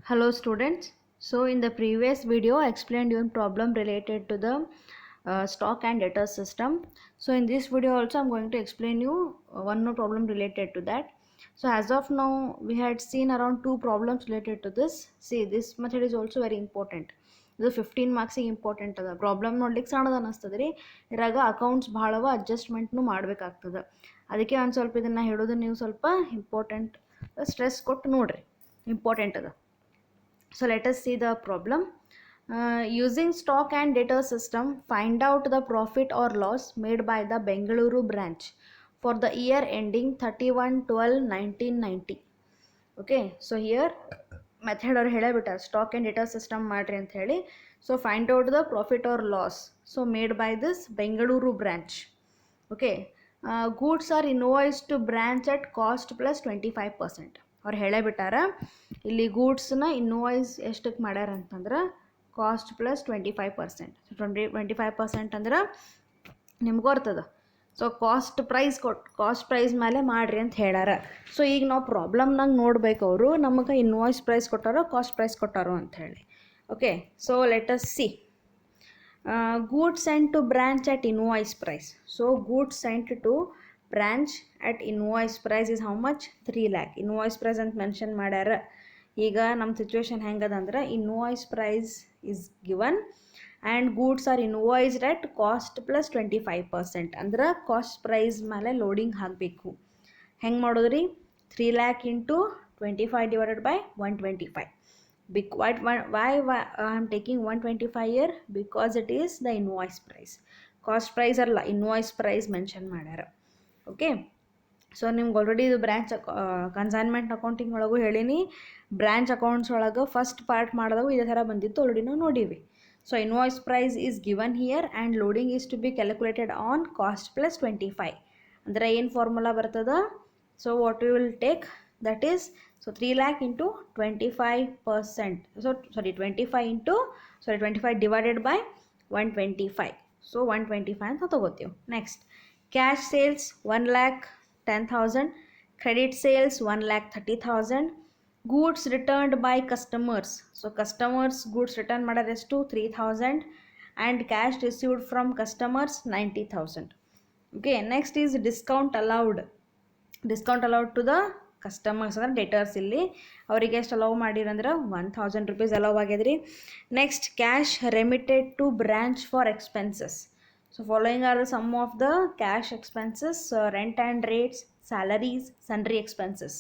Hello students. So in the previous video I explained you a problem related to the stock and data system. So in this video also I'm going to explain you one more problem related to that. So as of now we had seen around two problems related to this. See, this method is also very important. ಇದು 15 ಮಾರ್ಕ್ಸಿಗೆ important ಅದ. Problem ನೋಡ್ಲಿಕ್ಕೆ ಸಣ್ಣದು ಅನ್ನಿಸ್ತದೆ ರೀ, ಇರಾಗ accounts ಭಾಳವ ಅಡ್ಜಸ್ಟ್ಮೆಂಟ್ನು ಮಾಡಬೇಕಾಗ್ತದೆ. ಅದಕ್ಕೆ ಒಂದು ಸ್ವಲ್ಪ ಇದನ್ನು ಹೇಳೋದು ನೀವು ಸ್ವಲ್ಪ ಇಂಪಾರ್ಟೆಂಟ್ ಸ್ಟ್ರೆಸ್ ಕೊಟ್ಟು ನೋಡ್ರಿ, ಇಂಪಾರ್ಟೆಂಟ್ ಅದ. So let us see the problem. Using stock and data system, find out the profit or loss made by the Bengaluru branch for the year ending 31/12/1990. Okay, so here method or ಹೇಳಬಿಟ್ಟ stock and data system ಮಾಡ್ರಿ ಅಂತ ಹೇಳಿ. So find out the profit or loss so made by this Bengaluru branch. Okay, goods are invoiced to branch at cost plus 25%. ಅವ್ರು ಹೇಳೇ ಬಿಟ್ಟಾರ ಇಲ್ಲಿ ಗೂಡ್ಸ್ನ invoice ಎಷ್ಟಕ್ಕೆ ಮಾಡ್ಯಾರ ಅಂತಂದ್ರೆ ಕಾಸ್ಟ್ ಪ್ಲಸ್ 25%. ಸೊ 25% ಅಂದ್ರೆ ನಿಮ್ಗೆ ಬರ್ತದೆ. ಸೊ ಕಾಸ್ಟ್ ಪ್ರೈಸ್ ಮೇಲೆ ಮಾಡಿರಿ ಅಂತ ಹೇಳ್ಯಾರ. ಸೊ ಈಗ ನಾವು ಪ್ರಾಬ್ಲಮ್ನಾಗ ನೋಡ್ಬೇಕು ಅವರು ನಮಗೆ ಇನ್ವಾಯ್ಸ್ ಪ್ರೈಸ್ ಕೊಟ್ಟಾರೋ ಕಾಸ್ಟ್ ಪ್ರೈಸ್ ಕೊಟ್ಟಾರೋ ಅಂಥೇಳಿ. Okay, so let us see. Goods sent to branch at invoice price. So goods sent to branch at invoice price is how much? 3 lakh. Invoice price ಅಂತ mention ಮಾಡ್ಯಾರ. ಈಗ ನಮ್ಮ situation ಹೆಂಗದ ಅಂದ್ರೆ invoice price is given and goods are invoiced at cost plus 25%. ಅಂದ್ರೆ cost price ಮೇಲೆ loading ಹಾಕಬೇಕು. ಹೆಂಗೆ ಮಾಡೋದ್ರಿ? 3 lakh into 25 divided by 125. Why I am taking 125 here? Because it is the invoice price. Cost price ಅಲ್ಲ, invoice price mention ಮಾಡ್ಯಾರ. Okay, so ನಿಮ್ಗೆ already ಇದು branch consignment accounting ಒಳಗೂ ಹೇಳೀನಿ. ಬ್ರ್ಯಾಂಚ್ ಅಕೌಂಟ್ಸ್ ಒಳಗೆ ಫಸ್ಟ್ ಪಾರ್ಟ್ ಮಾಡಿದಾಗ ಇದೇ ಥರ ಬಂದಿತ್ತು, ಆಲ್ರೆಡಿ ನಾವು ನೋಡೀವಿ. So invoice price is given here and loading is to be calculated on cost plus 25. ಅಂದರೆ ಏನು ಫಾರ್ಮುಲಾ ಬರ್ತದ? So what you will take, that is so 3 lakh into 25%. So 25 divided by 125. So 125 ಅಂತ ತಗೋತೀವಿ. Next cash sales 1,10,000, credit sales 1,30,000, goods returned by customers. So customers goods return ಮಾಡೋದು ಎಷ್ಟು? 3,000 and cash received from customers 90,000. Okay, next is discount allowed to the customers ಅಂದ್ರೆ debtors. ಇಲ್ಲಿ ಅವರಿಗೆ ಎಷ್ಟು allow ಮಾಡಿರಂದ್ರೆ 1,000 rupees allow ಆಗ್ಯದ್ರಿ. Next cash remitted to branch for expenses. So following are the sum of the cash expenses: rent and rates, salaries, sundry expenses.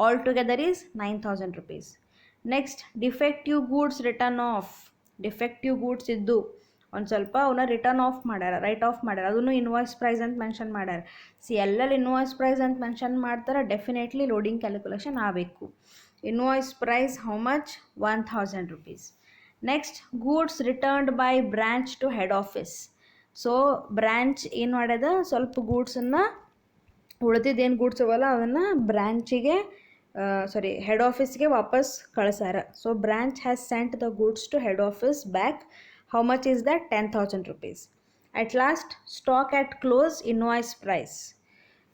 All together is 9,000 rupees. Next defective goods return of. Defective goods ಇದ್ದು ಒಂದು ಸ್ವಲ್ಪ ಅವನ್ನ return off ಮಾಡ್ಯಾರ, write off ಮಾಡ್ಯಾರ, ಅದನ್ನು invoice price ಅಂತ mention ಮಾಡ್ಯಾರ. ಎಲ್ಲೆಲ್ಲಿ ಇನ್ವಾಯ್ಸ್ ಪ್ರೈಸ್ ಅಂತ ಮೆನ್ಷನ್ ಮಾಡ್ತಾರೆ ಡೆಫಿನೆಟ್ಲಿ ಲೋಡಿಂಗ್ ಕ್ಯಾಲ್ಕುಲೇಷನ್ ಆಗಬೇಕು. Invoice price how much? 1,000 rupees. Next goods returned by branch to head office. So branch ಏನು ಮಾಡ್ಯದ, ಸ್ವಲ್ಪ ಗೂಡ್ಸನ್ನು ಉಳಿದಿದ್ದೇನು ಗೂಡ್ಸ್ ಅವಲ್ಲ ಅದನ್ನು ಬ್ರಾಂಚಿಗೆ ಹೆಡ್ ಆಫೀಸ್ಗೆ ವಾಪಸ್ ಕಳಿಸ್ಯಾರ. So branch has sent the goods to head office back. How much is that? 10,000 rupees. At last, stock at close invoice price.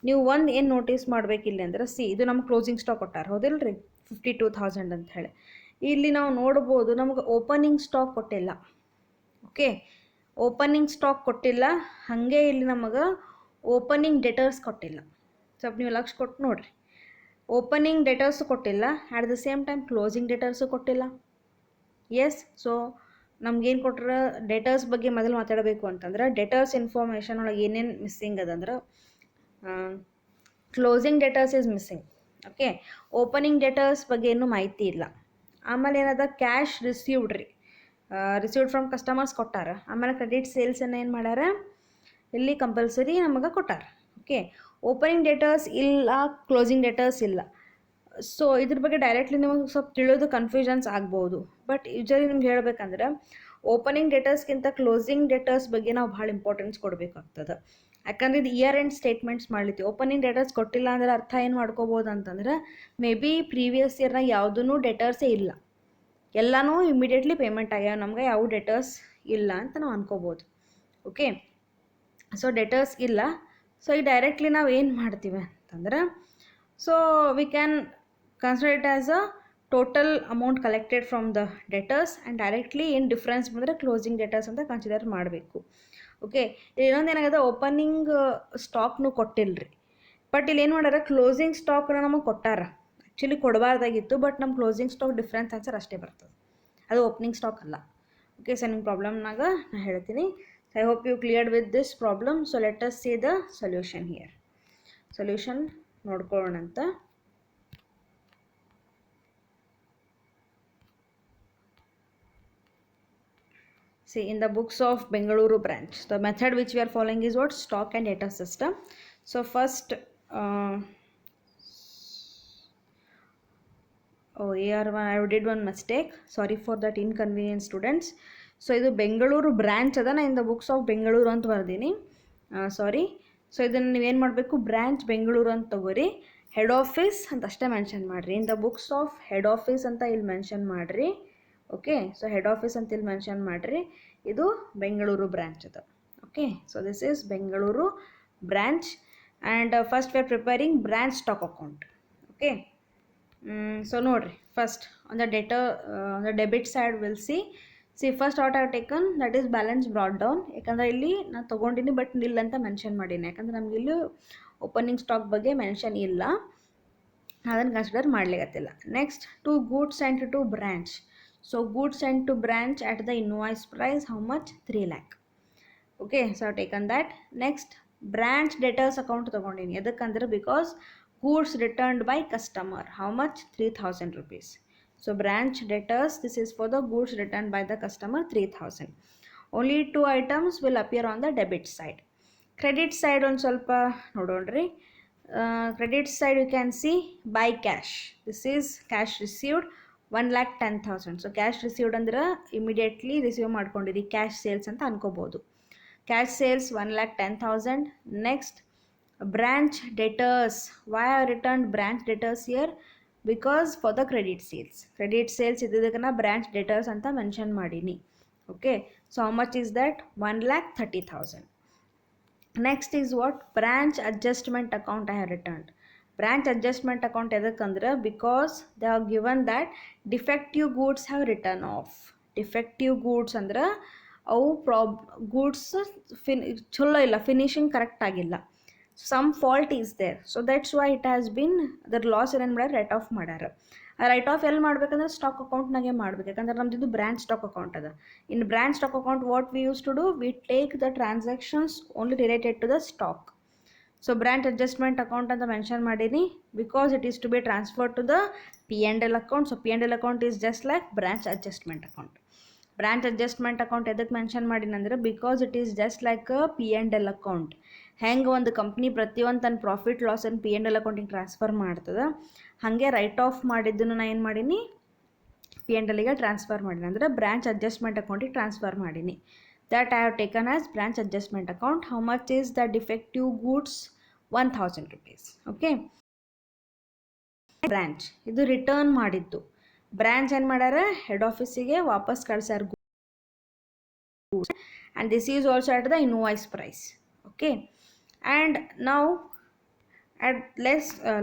ನೀವು ಒಂದು ಏನು ನೋಟಿಸ್ ಮಾಡಬೇಕಿಲ್ಲ ಅಂದ್ರೆ, ಇದು ನಮ್ಮ ಕ್ಲೋಸಿಂಗ್ ಸ್ಟಾಕ್ ಕೊಟ್ಟಾರ, ಹೌದಿಲ್ಲ ರೀ, 52,000 ಅಂತ ಹೇಳಿ. ಇಲ್ಲಿ ನಾವು ನೋಡ್ಬೋದು ನಮ್ಗೆ ಓಪನಿಂಗ್ ಸ್ಟಾಕ್ ಕೊಟ್ಟಿಲ್ಲ. ಓಕೆ, ಓಪನಿಂಗ್ ಸ್ಟಾಕ್ ಕೊಟ್ಟಿಲ್ಲ. ಹಾಗೆ ಇಲ್ಲಿ ನಮಗೆ ಓಪನಿಂಗ್ ಡೆಟರ್ಸ್ ಕೊಟ್ಟಿಲ್ಲ. ಸ್ವಲ್ಪ ನೀವು ಲಕ್ಷ ಕೊಟ್ಟು ನೋಡ್ರಿ, ಓಪನಿಂಗ್ ಡೆಟರ್ಸು ಕೊಟ್ಟಿಲ್ಲ, at the same time closing debtors ಕೊಟ್ಟಿಲ್ಲ. ಎಸ್, ಸೊ ನಮ್ಗೇನು ಕೊಟ್ಟರೆ ಡೇಟರ್ಸ್ ಬಗ್ಗೆ ಮೊದಲು ಮಾತಾಡಬೇಕು ಅಂತಂದ್ರೆ, ಡೇಟರ್ಸ್ ಇನ್ಫಾರ್ಮೇಷನ್ ಒಳಗೆ ಏನೇನು ಮಿಸ್ಸಿಂಗ್ ಅದಂದ್ರೆ closing ಡೇಟರ್ಸ್ is missing. Okay, opening ಡೇಟರ್ಸ್ ಬಗ್ಗೆ ಏನೂ ಮಾಹಿತಿ ಇಲ್ಲ. ಆಮೇಲೆ ಏನದ, ಕ್ಯಾಶ್ ರಿಸೀವ್ಡ್ ಫ್ರಮ್ ಕಸ್ಟಮರ್ಸ್ ಕೊಟ್ಟಾರ. ಆಮೇಲೆ ಕ್ರೆಡಿಟ್ ಸೇಲ್ಸನ್ನು ಏನು ಮಾಡ್ಯಾರ ಇಲ್ಲಿ ಕಂಪಲ್ಸರಿ ನಮಗೆ ಕೊಟ್ಟಾರ. ಓಕೆ, ಓಪನಿಂಗ್ ಡೇಟರ್ಸ್ ಇಲ್ಲ, ಕ್ಲೋಸಿಂಗ್ ಡೇಟರ್ಸ್ ಇಲ್ಲ. ಸೊ ಇದ್ರ ಬಗ್ಗೆ ಡೈರೆಕ್ಟ್ಲಿ ನಿಮಗೆ ಸ್ವಲ್ಪ ತಿಳಿಯೋದು ಕನ್ಫ್ಯೂಷನ್ಸ್ ಆಗ್ಬೋದು. ಬಟ್ ಯೂಶಲಿ ನಿಮ್ಗೆ ಹೇಳಬೇಕಂದ್ರೆ ಓಪನಿಂಗ್ ಡೇಟರ್ಸ್ಗಿಂತ ಕ್ಲೋಸಿಂಗ್ ಡೇಟರ್ಸ್ ಬಗ್ಗೆ ನಾವು ಭಾಳ ಇಂಪಾರ್ಟೆನ್ಸ್ ಕೊಡಬೇಕಾಗ್ತದೆ. ಯಾಕಂದರೆ ಇದು ಇಯರ್ ಎಂಡ್ ಸ್ಟೇಟ್ಮೆಂಟ್ಸ್ ಮಾಡ್ಲಿತ್ತೀವಿ. ಓಪನಿಂಗ್ ಡೇಟರ್ಸ್ ಕೊಟ್ಟಿಲ್ಲ ಅಂದ್ರೆ ಅರ್ಥ ಏನು ಮಾಡ್ಕೋಬೋದು ಅಂತಂದ್ರೆ, ಮೇ ಬಿ ಪ್ರೀವಿಯಸ್ ಇಯರ್ನ ಯಾವುದೂ ಡೇಟರ್ಸೇ ಇಲ್ಲ, ಎಲ್ಲನೂ ಇಮಿಡಿಯೇಟ್ಲಿ ಪೇಮೆಂಟ್ ಆಗ್ಯಾವ, ನಮ್ಗೆ ಯಾವ ಡೇಟರ್ಸ್ ಇಲ್ಲ ಅಂತ ನಾವು ಅನ್ಕೋಬೋದು. ಓಕೆ, ಸೊ ಡೇಟರ್ಸ್ ಇಲ್ಲ. ಸೊ ಈ ಡೈರೆಕ್ಟ್ಲಿ ನಾವು ಏನು ಮಾಡ್ತೀವಿ ಅಂತಂದ್ರೆ, so we can consider it as a total amount collected from the debtors and directly ಏನು ಡಿಫ್ರೆನ್ಸ್ ಬಂದರೆ ಕ್ಲೋಸಿಂಗ್ ಡೆಟರ್ಸ್ ಅಂತ ಕನ್ಸಿಡರ್ ಮಾಡಬೇಕು. ಓಕೆ, ಇಲ್ಲಿ ಇನ್ನೊಂದು ಏನಾಗಿದೆ, ಓಪನಿಂಗ್ ಸ್ಟಾಕ್ನು ಕೊಟ್ಟಿಲ್ಲರಿ, ಬಟ್ ಇಲ್ಲಿ ಏನು ಮಾಡ್ಯಾರ, ಕ್ಲೋಸಿಂಗ್ ಸ್ಟಾಕ್ನ ನಮಗೆ ಕೊಟ್ಟಾರ. ಆ್ಯಕ್ಚುಲಿ ಕೊಡಬಾರ್ದಾಗಿತ್ತು, ಬಟ್ ನಮ್ಮ ಕ್ಲೋಸಿಂಗ್ ಸ್ಟಾಕ್ ಡಿಫ್ರೆನ್ಸ್ ಆನ್ಸರ್ ಅಷ್ಟೇ ಬರ್ತದೆ, ಅದು ಓಪನಿಂಗ್ ಸ್ಟಾಕ್ ಅಲ್ಲ. ಓಕೆ, ಸೊ ನಿಮ್ಮ ಪ್ರಾಬ್ಲಮ್ನಾಗ ನಾನು ಹೇಳ್ತೀನಿ. I hope you cleared with this problem. So let us see the solution here. Solution ನೋಡ್ಕೊಳ್ಳೋಣಂತ. See, in the books of Bengaluru branch, the method which we are following is what? Stock and data system. So first, AR1, I did one mistake. Sorry for that inconvenience, students. So ಇದು Bengaluru branch ಅದ, ನಾನು in the books of Bengaluru ಅಂತ ಬರ್ದೀನಿ, ಸಾರಿ. So ಇದನ್ನು ನೀವೇನು ಮಾಡಬೇಕು, branch Bengaluru ಅಂತ ತಗೋರಿ, head office ಅಂತ ಅಷ್ಟೇ ಮೆನ್ಷನ್ ಮಾಡಿರಿ. In the books of head office ಅಂತ ಇಲ್ಲಿ ಮೆನ್ಷನ್ ಮಾಡಿರಿ. ಓಕೆ, ಸೊ ಹೆಡ್ ಆಫೀಸ್ ಅಂತ ಇಲ್ಲಿ ಮೆನ್ಷನ್ ಮಾಡಿರಿ. ಇದು ಬೆಂಗಳೂರು ಬ್ರ್ಯಾಂಚ್ ಅದು. Okay, so this is Bengaluru branch and first we are preparing branch stock account. Okay, so ನೋಡಿರಿ, first on the on the debit side will see first what have taken, that is balance brought down. ಯಾಕಂದರೆ ಇಲ್ಲಿ ನಾನು ತೊಗೊಂಡಿನಿ but ನಿಲ್ ಅಂತ mention ಮಾಡೀನಿ, ಯಾಕಂದ್ರೆ ನಮ್ಗೆ ಇಲ್ಲಿ ಓಪನಿಂಗ್ ಸ್ಟಾಕ್ ಬಗ್ಗೆ ಮೆನ್ಷನ್ ಇಲ್ಲ, ಅದನ್ನು ಕನ್ಸಿಡರ್ ಮಾಡಲಿಕ್ಕತ್ತಿಲ್ಲ. Next, to goods and to branch. So goods sent to branch at the invoice price, how much? 3 lakh. Okay, so I've taken that. Next, branch debtors account ತಗೊಂಡಿನಿ, ಎದಕ್ಕಂದ್ರೆ because goods returned by customer, how much? 3000 rupees. So branch debtors, this is for the goods returned by the customer, 3000. Only 2 items will appear on the debit side. Credit side ಒಂದು ಸ್ವಲ್ಪ ನೋಡೋಣ್ರಿ. Credit side you can see by cash. This is cash received 1,10,000. So cash received ಅಂದ್ರೆ immediately receive ಮಾಡ್ಕೊಂಡಿರಿ, cash sales ಅಂತ ಅನ್ಕೋಬೋದು. Cash sales 1,10,000. Next, branch debtors. Why are return branch debtors year? Because for the credit sales ಇದ್ದದಕ್ಕೆ branch debtors ಅಂತ mention ಮಾಡೀನಿ. Okay, so how much is that? 1,30,000. Next is what? Branch adjustment account I have returned. Branch adjustment account ಎದಕ್ಕಂದ್ರೆ because they have given that defective goods have return of. Defective goods ಅಂದ್ರೆ ಅವು goods ಚಲೋ ಇಲ್ಲ, finishing correct ಆಗಿಲ್ಲ, some fault is there. So that's why it has been ಅದರ loss ಏನೇನು ಮಾಡ್ಯಾರ, write off ಮಾಡ್ಯಾರ. ಆ ರೈಟ್ ಆಫ್ ಎಲ್ಲಿ ಮಾಡ್ಬೇಕಂದ್ರೆ ಸ್ಟಾಕ್ ಅಕೌಂಟ್ನಾಗೆ ಮಾಡ್ಬೇಕು, ಯಾಕಂದ್ರೆ ನಮ್ದು ಇದು ಬ್ರ್ಯಾಂಚ್ ಸ್ಟಾಕ್ ಅಕೌಂಟ್ ಅದ. In branch stock account what we use to do, we take the transactions only related to the stock. So branch adjustment account ಅಂತ ಮೆನ್ಷನ್ ಮಾಡೀನಿ because it is to be transfer to the P&L account. So P&L account is just like branch adjustment account. Branch adjustment account ಎದಕ್ಕೆ mention ಮಾಡೀನಂದ್ರೆ because it is just like P&L account. ಹೆಂಗೆ ಒಂದು company ಪ್ರತಿಯೊಂದು ತನ್ನ profit ಲಾಸನ್ನು P&L ಅಕೌಂಟಿಗೆ transfer ಮಾಡ್ತದೆ, ಹಾಗೆ right of ಮಾಡಿದ್ದನ್ನು ನಾನು ಏನು ಮಾಡೀನಿ, P&Lಗೆ ಟ್ರಾನ್ಸ್ಫರ್ ಮಾಡೀನಿ, ಅಂದರೆ ಬ್ರ್ಯಾಂಚ್ ಅಡ್ಜಸ್ಟ್ಮೆಂಟ್ ಅಕೌಂಟಿಗೆ ಟ್ರಾನ್ಸ್ಫರ್ ಮಾಡೀನಿ. That I have taken as branch adjustment account. How much is the defective goods? 1,000 rupees. Okay. Branch ಇದು ರಿಟರ್ನ್ ಮಾಡಿದ್ದು. ಬ್ರಾಂಚ್ ಏನು ಮಾಡ್ಯಾರ, ಹೆಡ್ ಆಫೀಸಿಗೆ ವಾಪಸ್ ಕಳ್ಸ್ಯಾರ goods, and this is also at the invoice price. Okay, and ನಾವು at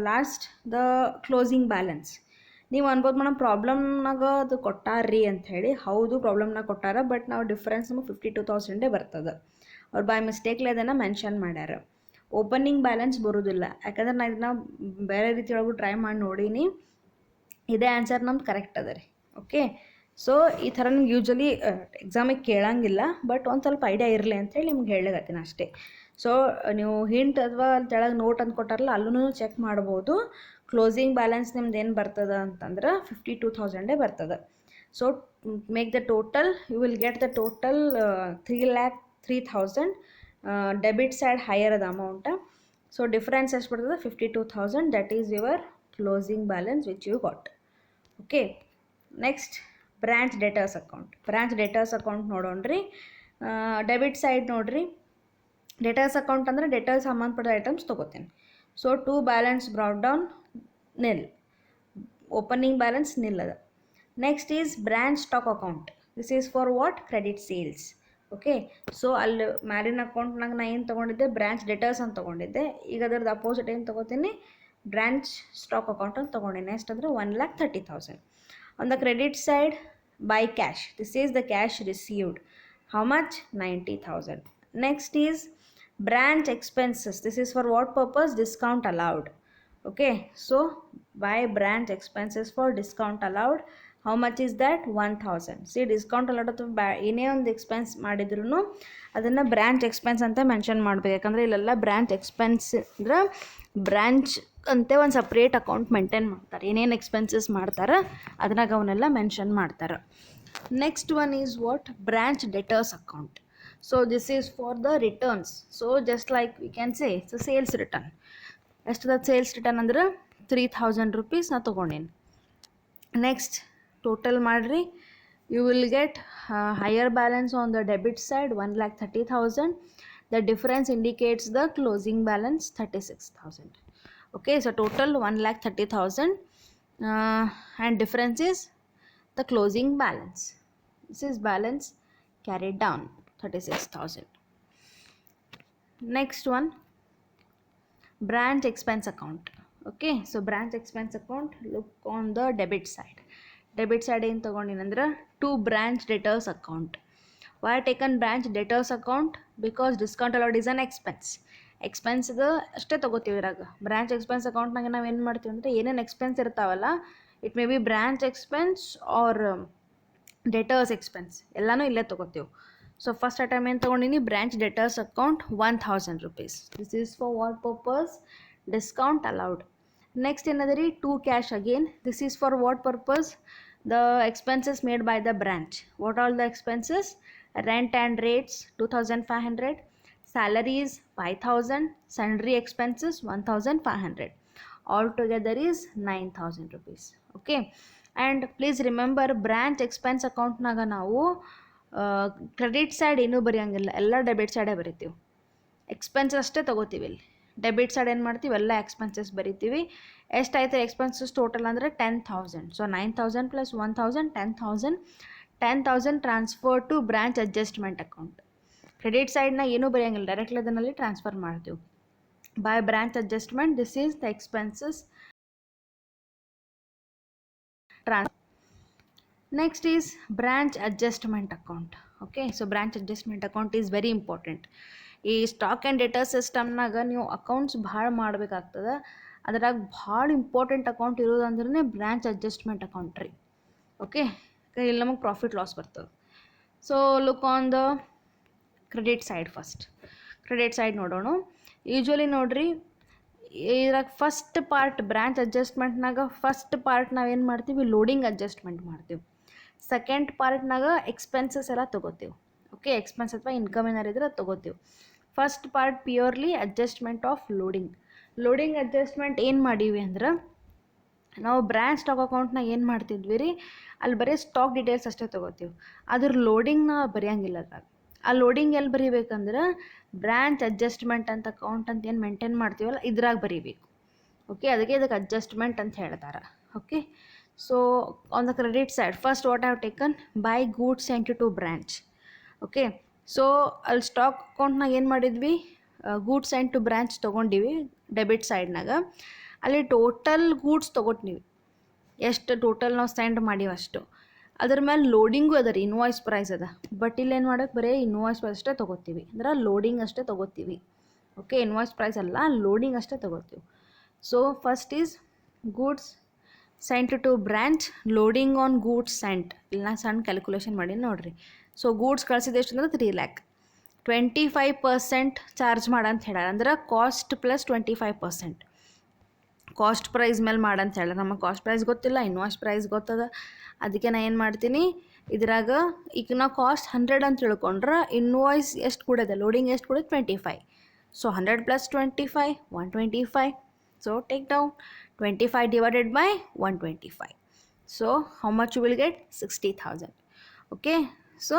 last the closing balance. ನೀವು ಅನ್ಬೋದು ಮೇಡಮ್ ಪ್ರಾಬ್ಲಮ್ನಾಗ ಅದು ಕೊಟ್ಟಾರ್ರಿ ಅಂಥೇಳಿ. ಹೌದು, ಪ್ರಾಬ್ಲಮ್ನಾಗ ಕೊಟ್ಟಾರ, ಬಟ್ ನಾವು ಡಿಫ್ರೆನ್ಸ್ ನಮಗೆ 52,000 ಬರ್ತದೆ. ಅವ್ರು ಬೈ ಮಿಸ್ಟೇಕ್ಲಿ ಅದನ್ನು ಮೆನ್ಷನ್ ಮಾಡ್ಯಾರ. ಓಪನಿಂಗ್ ಬ್ಯಾಲೆನ್ಸ್ ಬರೋದಿಲ್ಲ, ಯಾಕಂದ್ರೆ ನಾನು ಇದನ್ನ ಬೇರೆ ರೀತಿಯೊಳಗೂ ಟ್ರೈ ಮಾಡಿ ನೋಡೀನಿ. ಇದೇ ಆನ್ಸರ್ ನಮ್ದು ಕರೆಕ್ಟ್ ಅದ ರೀ. ಓಕೆ, ಸೊ ಈ ಥರ ನಿಮ್ಗೆ ಯೂಶ್ವಲಿ ಎಕ್ಸಾಮಿಗೆ ಕೇಳಂಗಿಲ್ಲ, ಬಟ್ ಒಂದು ಸ್ವಲ್ಪ ಐಡಿಯಾ ಇರಲಿ ಅಂಥೇಳಿ ನಿಮ್ಗೆ ಹೇಳಕತ್ತೀನಿ ಅಷ್ಟೇ. ಸೊ ನೀವು ಹಿಂಟ್ ಅಥವಾ ಕೆಳಗೆ ನೋಟ್ ಅಂತ ಕೊಟ್ಟಾರಲ್ಲ, ಅಲ್ಲೂ ಚೆಕ್ ಮಾಡ್ಬೋದು. ಕ್ಲೋಸಿಂಗ್ ಬ್ಯಾಲೆನ್ಸ್ ನಿಮ್ದು ಏನು ಬರ್ತದೆ ಅಂತಂದ್ರೆ 52,000 ಬರ್ತದೆ. So make the total, you will get the total 3,03,000. Debit side higher ಅದ ಅಮೌಂಟ್. ಸೊ ಡಿಫ್ರೆನ್ಸ್ ಎಷ್ಟು ಬರ್ತದೆ? 52,000. That is your closing balance which you got. Okay, next branch debtors account. Branch debtors account ನೋಡೋಣ್ರಿ. ಡೆಬಿಟ್ ಸೈಡ್ ನೋಡಿರಿ, debtors account ಅಂದರೆ debtors ಸಂಬಂಧಪಟ್ಟ items ತೊಗೋತೀನಿ. So to balance brought down nil, opening balance nil ಅದ. Next is branch stock account. This is for what? Credit sales. Okay, so ಅಲ್ಲಿ ಮ್ಯಾಲಿನ ಅಕೌಂಟ್ನಾಗ ನಾನು ಏನು ತೊಗೊಂಡಿದ್ದೆ, ಬ್ರ್ಯಾಂಚ್ ಡೆಟರ್ಸ್ ಅಂತ ತೊಗೊಂಡಿದ್ದೆ. ಈಗ ಅದರದ್ದು ಅಪೋಸಿಟ್ ಏನು ತೊಗೋತೀನಿ, ಬ್ರಾಂಚ್ ಸ್ಟಾಕ್ ಅಕೌಂಟ್ ಅಂತ ತೊಗೊಂಡಿನಿ. ಎಷ್ಟಂದ್ರೆ 1,30,000. On the credit side, by cash, this is the cash received. How much? 90,000. Next is branch expenses. This is for what purpose? Discount allowed. Okay, so by branch expenses for discount allowed, how much is that? 1,000. See, discount allowed ಅಥವಾ ಏನೇ ಒಂದು expense ಮಾಡಿದ್ರು ಅದನ್ನು branch expense ಅಂತ mention ಮಾಡಬೇಕು. ಯಾಕಂದರೆ ಇಲ್ಲೆಲ್ಲ branch expense ಅಂದ್ರೆ ಬ್ರ್ಯಾಂಚ್ ಅಂತೆ ಒಂದು ಸಪ್ರೇಟ್ ಅಕೌಂಟ್ ಮೇಂಟೈನ್ ಮಾಡ್ತಾರೆ. ಏನೇನು ಎಕ್ಸ್ಪೆನ್ಸಸ್ ಮಾಡ್ತಾರೆ ಅದ್ರಾಗ ಅವನ್ನೆಲ್ಲ ಮೆನ್ಷನ್ ಮಾಡ್ತಾರೆ. Next one is what? Branch debtors account. So this is for the returns. So just like we can say so sales return. ಎಷ್ಟದ ಸೇಲ್ಸ್ ರಿಟರ್ನ್ ಅಂದ್ರೆ 3,000 rupees ನಾ ತೊಗೊಂಡೇನಿ. ನೆಕ್ಸ್ಟ್ ಟೋಟಲ್ ಮಾಡಿರಿ, you will get higher balance on the debit side 1,30,000. The difference indicates the closing balance 36,000. Okay, so total 1,30,000 and difference is the closing balance. This is balance carried down 36,000. Next one, branch expense account. Okay, so branch expense account, look on the debit side. Debit side ಏನು ತೊಗೊಂಡಿನಂದ್ರೆ to branch debtors account. Why taken branch debtors account? Because discount allowed is an expense. ಎಕ್ಸ್ಪೆನ್ಸ್ಗೆ ಅಷ್ಟೇ ತೊಗೋತೀವಿ ಇದ್ರಾಗ. Branch expense ಅಕೌಂಟ್ನಾಗ ನಾವು ಏನು ಮಾಡ್ತೀವಿ ಅಂದರೆ ಏನೇನು ಎಕ್ಸ್ಪೆನ್ಸ್ ಇರ್ತಾವಲ್ಲ, it may be branch expense or debtors expense ಎಲ್ಲನೂ ಇಲ್ಲೇ ತೊಗೋತೀವಿ. ಸೊ ಫಸ್ಟ್ ಐಟಮ್ ಏನು ತೊಗೊಂಡಿನಿ? Branch debtors account 1,000 rupees. This is for what purpose? Discount allowed. Next ಏನದ ರೀ? To cash again. This is for what purpose? The expenses made by the branch. What all the expenses? Rent and rates 2,500. Salaries 5,000, sundry expenses 1,500. Altogether is 9,000 rupees. Okay, and please remember branch expense account naga ನಾವು credit side ಏನೂ ಬರೆಯೋಂಗಿಲ್ಲ, ಎಲ್ಲ debit ಸೈಡೇ ಬರಿತೀವಿ. Expense ಅಷ್ಟೇ ತೊಗೋತೀವಿ. ಇಲ್ಲಿ debit side ಏನು ಮಾಡ್ತೀವಿ? ಎಲ್ಲ ಎಕ್ಸ್ಪೆನ್ಸಸ್ ಬರಿತೀವಿ. ಎಷ್ಟಾಯ್ತು ಎಕ್ಸ್ಪೆನ್ಸಸ್ ಟೋಟಲ್ ಅಂದರೆ 10,000. So 9,000 + 1,000 10,000. 10,000 transfer to branch adjustment account. Credit ಸೈಡ್ನ ಏನೂ ಬರೆಯೋಂಗಿಲ್ಲ, ಡೈರೆಕ್ಟ್ಲಿ ಅದನ್ನಲ್ಲಿ ಟ್ರಾನ್ಸ್ಫರ್ ಮಾಡ್ತೀವಿ. By branch adjustment this is the expenses ಟ್ರಾನ್ಸ್. Next is branch adjustment account. Okay, so branch adjustment account is very important. ಈ stock and data ಸಿಸ್ಟಮ್ನಾಗ ನೀವು accounts ಭಾಳ ಮಾಡಬೇಕಾಗ್ತದೆ. ಅದ್ರಾಗ ಭಾಳ ಇಂಪಾರ್ಟೆಂಟ್ ಅಕೌಂಟ್ ಇರೋದಂದ್ರೆ ಬ್ರಾಂಚ್ ಅಡ್ಜಸ್ಟ್ಮೆಂಟ್ ಅಕೌಂಟ್ ರೀ. ಓಕೆ, ಇಲ್ಲಿ ನಮಗೆ ಪ್ರಾಫಿಟ್ ಲಾಸ್ ಬರ್ತದೆ. So look on the credit side. First credit side ನೋಡೋಣ. ಯೂಶ್ವಲಿ ನೋಡ್ರಿ, ಇದ್ರಾಗ ಫಸ್ಟ್ ಪಾರ್ಟ್ ಬ್ರಾಂಚ್ ಅಡ್ಜಸ್ಟ್ಮೆಂಟ್ನಾಗ ಫಸ್ಟ್ ಪಾರ್ಟ್ ನಾವೇನು ಮಾಡ್ತೀವಿ? ಲೋಡಿಂಗ್ ಅಡ್ಜಸ್ಟ್ಮೆಂಟ್ ಮಾಡ್ತೀವಿ. ಸೆಕೆಂಡ್ ಪಾರ್ಟ್ನಾಗ ಎಕ್ಸ್ಪೆನ್ಸಸ್ ಎಲ್ಲ ತೊಗೋತೀವಿ. ಓಕೆ, ಎಕ್ಸ್ಪೆನ್ಸ್ ಅಥವಾ ಇನ್ಕಮ್ ಏನಾರು ಇದ್ರೆ ಅದು ತೊಗೋತೀವಿ. First part purely adjustment of loading. Loading adjustment ಏನು ಮಾಡೀವಿ ಅಂದ್ರೆ, ನಾವು ಬ್ರಾಂಚ್ ಸ್ಟಾಕ್ ಅಕೌಂಟ್ನಾಗ ಏನು ಮಾಡ್ತಿದ್ವಿ ರೀ, ಅಲ್ಲಿ ಬರೀ ಸ್ಟಾಕ್ ಡೀಟೇಲ್ಸ್ ಅಷ್ಟೇ ತೊಗೋತೀವಿ. ಅದ್ರ ಲೋಡಿಂಗ್ನ ಬರೆಯೋಂಗಿಲ್ಲ ಅದ್ರಾಗ. ಆ ಲೋಡಿಂಗ್ ಎಲ್ಲಿ ಬರೀಬೇಕಂದ್ರೆ ಬ್ರಾಂಚ್ ಅಡ್ಜಸ್ಟ್ಮೆಂಟ್ ಅಂತ ಅಕೌಂಟ್ ಅಂತ ಏನು ಮೇಂಟೈನ್ ಮಾಡ್ತೀವಲ್ಲ ಇದ್ರಾಗ ಬರೀಬೇಕು. ಓಕೆ, ಅದಕ್ಕೆ ಇದಕ್ಕೆ ಅಡ್ಜಸ್ಟ್ಮೆಂಟ್ ಅಂತ ಹೇಳ್ತಾರೆ. Okay, so on the credit side first what have taken? By goods sent to branch. Okay, so ಅಲ್ಲಿ ಸ್ಟಾಕ್ ಅಕೌಂಟ್ನಾಗ ಏನು ಮಾಡಿದ್ವಿ? ಗೂಡ್ಸ್ ಸೆಂಟ್ ಟು ಬ್ರಾಂಚ್ ತೊಗೊಂಡಿವಿ ಡೆಬಿಟ್ ಸೈಡ್ನಾಗ. ಅಲ್ಲಿ ಟೋಟಲ್ ಗೂಡ್ಸ್ ತೊಗೊಟ್ನಿವಿ, ಎಷ್ಟು ಟೋಟಲ್ ನಾವು ಸೆಂಡ್ ಮಾಡೀವಿ ಅಷ್ಟು. ಅದ್ರ ಮೇಲೆ ಲೋಡಿಂಗು ಅದ ರೀ, ಇನ್ವಾಯ್ಸ್ ಪ್ರೈಸ್ ಅದ. ಬಟ್ ಇಲ್ಲಿ ಏನು ಮಾಡೋಕ್ಕೆ ಬರೀ ಇನ್ವಾಯ್ಸ್ ಪ್ರೈಸ್ ಅಷ್ಟೇ ತೊಗೋತೀವಿ, ಅಂದ್ರೆ ಲೋಡಿಂಗ್ ಅಷ್ಟೇ ತೊಗೋತೀವಿ. ಓಕೆ, ಇನ್ವಾಯ್ಸ್ ಪ್ರೈಸ್ ಅಲ್ಲ, ಲೋಡಿಂಗ್ ಅಷ್ಟೇ ತೊಗೋತೀವಿ. So first is goods sent to branch, loading on goods sent. ಇಲ್ಲಿ ನಾನು ಸಣ್ಣ ಕ್ಯಾಲ್ಕುಲೇಷನ್ ಮಾಡಿ ನೋಡಿರಿ. ಸೊ ಗೂಡ್ಸ್ ಕಳಿಸಿದ ಎಷ್ಟು ಅಂದ್ರೆ 3 lakh. 25% ಚಾರ್ಜ್ ಮಾಡಂತ ಹೇಳ್ಯಾರ, ಅಂದ್ರೆ ಕಾಸ್ಟ್ ಪ್ಲಸ್ 25%. ಕಾಸ್ಟ್ ಪ್ರೈಸ್ ಮೇಲೆ ಮಾಡಂತ ಹೇಳಿ. ನಮಗೆ ಕಾಸ್ಟ್ ಪ್ರೈಸ್ ಗೊತ್ತಿಲ್ಲ, ಇನ್ವಾಯ್ಸ್ ಪ್ರೈಸ್ ಗೊತ್ತದ. ಅದಕ್ಕೆ ನಾನು ಏನು ಮಾಡ್ತೀನಿ, ಇದ್ರಾಗ ಈಗ ನಾವು ಕಾಸ್ಟ್ 100 ಅಂತ ತಿಳ್ಕೊಂಡ್ರೆ ಇನ್ವಾಯ್ಸ್ ಎಷ್ಟು ಕೂಡದೆ, ಲೋಡಿಂಗ್ ಎಷ್ಟು ಕೂಡದೆ 25. So 100 + 25 125. So take down 25 divided by 125. So how much you will get? 60,000. Okay, so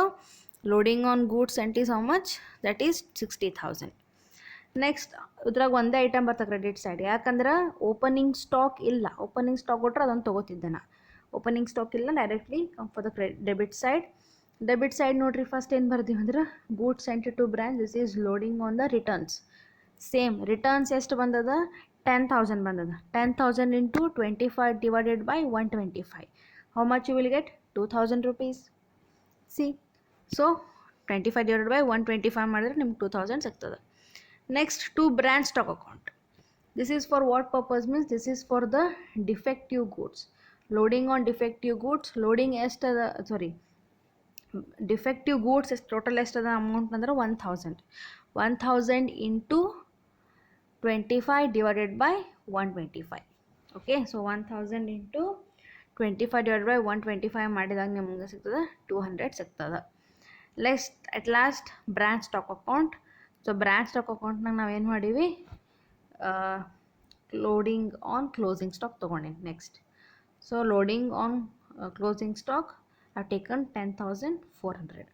loading on goods sent is how much? That is 60,000. Next ಇದ್ರಾಗ ಒಂದೇ ಐಟಮ್ ಬರ್ತದೆ ಕ್ರೆಡಿಟ್ ಸೈಡ್. ಯಾಕಂದ್ರೆ ಓಪನಿಂಗ್ ಸ್ಟಾಕ್ ಇಲ್ಲ. Opening stock ಕೊಟ್ಟರೆ ಅದನ್ನು ತೊಗೋತಿದ್ದೆ ನಾ. Opening stock ಇಲ್ಲ, directly come for the debit side. Debit side ನೋಡಿರಿ, ಫಸ್ಟ್ ಏನು ಬರ್ತೀವಿ ಅಂದ್ರೆ goods sent to branch, this is loading on the returns. Same returns ಎಷ್ಟು ಬಂದದ? 10,000 ಬಂದದ. 10,000 into 25 divided by 125. How much you will get? 2,000 rupees. See, so 25 divided by 125 ಮಾಡಿದ್ರೆ ನಿಮ್ಗೆ 2,000 ಸಿಗ್ತದೆ. Next, to branch stock account. This is for what purpose? Means this is for the defective goods. Loading on defective goods. Loading ಎಷ್ಟದ, sorry, defective goods ಎಷ್ಟು total ಎಷ್ಟದ amount ಅಂದ್ರೆ 1,000. 1,000 into 25 divided by 125. Okay, so 1,000 into 25 divided by 125 ಮಾಡಿದಾಗ ನಿಮಗೆ ಸಿಗ್ತದೆ 200 ಸಿಗ್ತದೆ. at last branch stock account. So branch stock ಅಕೌಂಟ್ನಾಗ ನಾವೇನು ಮಾಡೀವಿ, ಲೋಡಿಂಗ್ ಆನ್ ಕ್ಲೋಸಿಂಗ್ ಸ್ಟಾಕ್ ತೊಗೊಂಡೀನಿ. Next, so loading on closing stock are taken 10,400.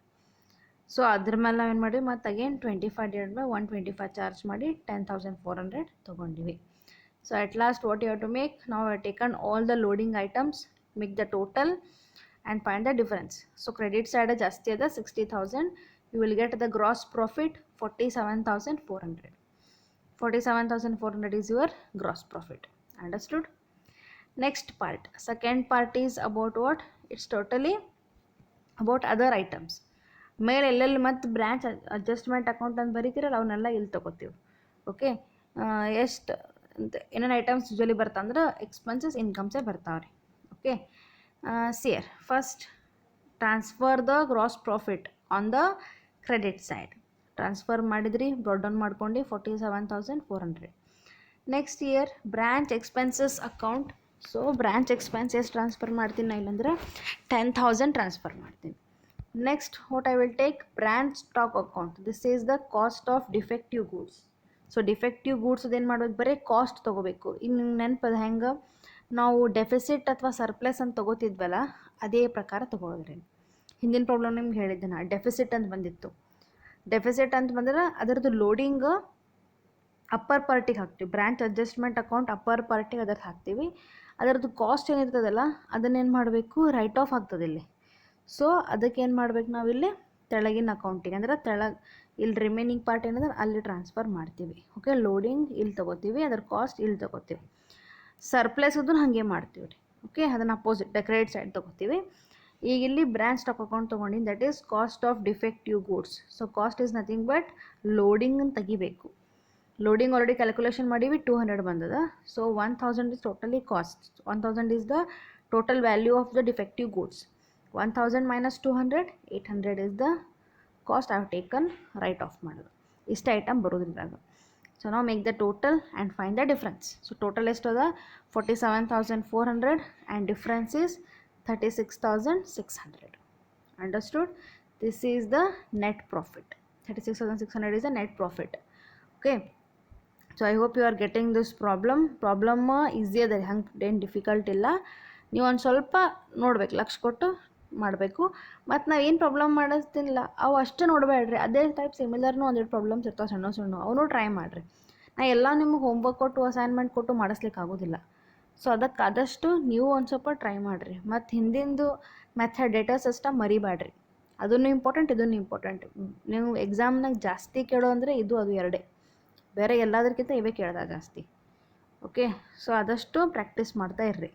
So ಅದ್ರ ಮೇಲೆ ನಾವೇನು ಮಾಡಿವಿ, ಮತ್ತು ಅಗೇನ್ 25 divided by 125 ಚಾರ್ಜ್ ಮಾಡಿ 10,400 ತೊಗೊಂಡಿವಿ. So at last what you have to make, ನಾವು have taken all the loading items, make the total and find the difference. So credit side ಜಾಸ್ತಿ ಅದ 60,000. You will get the gross profit 47,400. 47,400 is your gross profit. Understood? Next part, second part is about what? It's totally about other items. ಮೇಲೆ ಎಲ್ಲೆಲ್ಲಿ ಮತ್ತು branch adjustment account ಅಂತ ಬರೀತಿರಲ್ಲ ಅವನ್ನೆಲ್ಲ ಇಲ್ಲಿ ತೊಗೋತೀವಿ. Okay, ಎಷ್ಟು ಏನೇನು ಐಟಮ್ಸ್ ಯೂಶ್ವಲಿ ಬರ್ತಂದ್ರೆ ಎಕ್ಸ್ಪೆನ್ಸಸ್ ಇನ್ಕಮ್ಸೇ ಬರ್ತಾವ್ರಿ. Okay, see here first transfer the gross profit on the credit side. Transfer ಮಾಡಿದ್ರಿ, ಬ್ರಾಡ್ ಡೌನ್ ಮಾಡ್ಕೊಂಡು 47,400. Next here branch expenses account. So branch expense ಎಷ್ಟು ಟ್ರಾನ್ಸ್ಫರ್ ಮಾಡ್ತೀನಿ ನಾ, ಇಲ್ಲಾಂದ್ರೆ 10,000 ಟ್ರಾನ್ಸ್ಫರ್ ಮಾಡ್ತೀನಿ. Next what I will take, branch stock account. This is the cost of defective goods. So defective goods ಅದೇನು ಮಾಡ್ಬೇಕು, ಬರೀ ಕಾಸ್ಟ್ ತೊಗೋಬೇಕು. ಇನ್ನು ನೆನಪದ ಹೆಂಗೆ ನಾವು ಡೆಫಿಸಿಟ್ ಅಥವಾ ಸರ್ಪ್ಲಸ್ ಅಂತ ತೊಗೋತಿದ್ವಲ್ಲ, ಅದೇ ಪ್ರಕಾರ ತೊಗೊಳೋದ್ರಿ. ಹಿಂದಿನ ಪ್ರಾಬ್ಲಮ್ ನಿಮ್ಗೆ ಹೇಳಿದ್ದೆ ನಾ, ಡೆಫಿಸಿಟ್ ಅಂತ ಬಂದಿತ್ತು. ಡೆಫಿಸಿಟ್ ಅಂತ ಬಂದ್ರೆ ಅದರದ್ದು ಲೋಡಿಂಗ್ ಅಪ್ಪರ್ ಪಾರ್ಟಿಗೆ ಹಾಕ್ತೀವಿ. ಬ್ರ್ಯಾಂಚ್ ಅಡ್ಜಸ್ಟ್ಮೆಂಟ್ ಅಕೌಂಟ್ ಅಪ್ಪರ್ ಪಾರ್ಟಿಗೆ ಅದಕ್ಕೆ ಹಾಕ್ತೀವಿ. ಅದರದ್ದು ಕಾಸ್ಟ್ ಏನಿರ್ತದಲ್ಲ ಅದನ್ನೇನು ಮಾಡಬೇಕು, ರೈಟ್ ಆಫ್ ಆಗ್ತದೆ ಇಲ್ಲಿ. ಸೊ ಅದಕ್ಕೆ ಏನು ಮಾಡ್ಬೇಕು, ನಾವಿಲ್ಲಿ ತೆಳಗಿನ ಅಕೌಂಟಿಗೆ ಅಂದ್ರೆ ಇಲ್ಲಿ ರಿಮೈನಿಂಗ್ ಪಾರ್ಟ್ ಏನಿದೆ ಅಲ್ಲಿ ಟ್ರಾನ್ಸ್ಫರ್ ಮಾಡ್ತೀವಿ. ಓಕೆ, ಲೋಡಿಂಗ್ ಇಲ್ಲಿ ತೊಗೋತೀವಿ, ಅದರ ಕಾಸ್ಟ್ ಇಲ್ಲಿ ತೊಗೋತೀವಿ. ಸರ್ಪ್ಲಸ್ ಅದನ್ನು ಹಾಗೆ ಮಾಡ್ತೀವಿ ರೀ. ಓಕೆ, ಅದನ್ನು ಅಪೋಸಿಟ್ ಕ್ರೆಡಿಟ್ ಸೈಡ್ ತೊಗೋತೀವಿ. ಈಗ ಇಲ್ಲಿ ಬ್ರ್ಯಾಂಚ್ ಸ್ಟಾಕ್ ಅಕೌಂಟ್ ತೊಗೊಂಡಿನಿ, that is cost of defective goods. So cost is nothing but loading ತೆಗಿಬೇಕು. ಲೋಡಿಂಗ್ ಆಲ್ರೆಡಿ ಕ್ಯಾಲ್ಕುಲೇಷನ್ ಮಾಡೀವಿ, 200 ಬಂದದ. So 1,000 is totally cost. 1,000 is the total value of the defective goods. 1,000 minus 200, 800 is the cost I have taken write off ಮಾಡೋದು. ಇಷ್ಟು item ಬರೋದ್ರಿದಾಗ. So ನಾವು make the total and find the difference. So total ಎಷ್ಟದ 47,400 and difference is 36,600. Understood? This is the net profit. 36,600 is the net profit. Okay, so I hope you are getting this problem easy ಅದ, ಹಂಗೆ ಏನು difficult ಇಲ್ಲ. ನೀವು ಒಂದು ಸ್ವಲ್ಪ ನೋಡ್ಬೇಕು, ಲಕ್ಷ ಕೊಟ್ಟು ಮಾಡಬೇಕು. ಮತ್ತು ನಾವು ಏನು ಪ್ರಾಬ್ಲಮ್ ಮಾಡಿಸ್ತಿಲ್ಲ ಅವು ಅಷ್ಟೇ ನೋಡಬೇಡ್ರಿ, ಅದೇ ಟೈಪ್ ಸಿಮಿಲರ್ನು ಒಂದೆರಡು ಪ್ರಾಬ್ಲಮ್ಸ್ ಇರ್ತಾವೆ ಸಣ್ಣ ಸಣ್ಣ, ಅವನು ಟ್ರೈ ಮಾಡಿರಿ. ನಾ ಎಲ್ಲ ನಿಮಗೆ ಹೋಮ್ವರ್ಕ್ ಕೊಟ್ಟು ಅಸೈನ್ಮೆಂಟ್ ಕೊಟ್ಟು ಮಾಡಿಸ್ಲಿಕ್ಕೆ ಆಗೋದಿಲ್ಲ. ಸೊ ಅದಕ್ಕೆ ಆದಷ್ಟು ನೀವು ಒಂದು ಸ್ವಲ್ಪ ಟ್ರೈ ಮಾಡಿರಿ. ಮತ್ತು ಹಿಂದಿಂದು ಮೆಥಡ್ ಡೇಟಾ ಸಿಸ್ಟಮ್ ಮರಿಬೇಡ್ರಿ, ಅದನ್ನು ಇಂಪಾರ್ಟೆಂಟ್, ಇದನ್ನು ಇಂಪಾರ್ಟೆಂಟ್. ನೀವು ಎಕ್ಸಾಮ್ನಾಗ ಜಾಸ್ತಿ ಕೇಳೋ ಅಂದರೆ ಇದು ಅದು ಎರಡೇ, ಬೇರೆ ಎಲ್ಲದಕ್ಕಿಂತ ಇವೇ ಕೇಳ್ದ ಜಾಸ್ತಿ. ಓಕೆ, ಸೊ ಆದಷ್ಟು ಪ್ರಾಕ್ಟೀಸ್ ಮಾಡ್ತಾ ಇರ್ರಿ.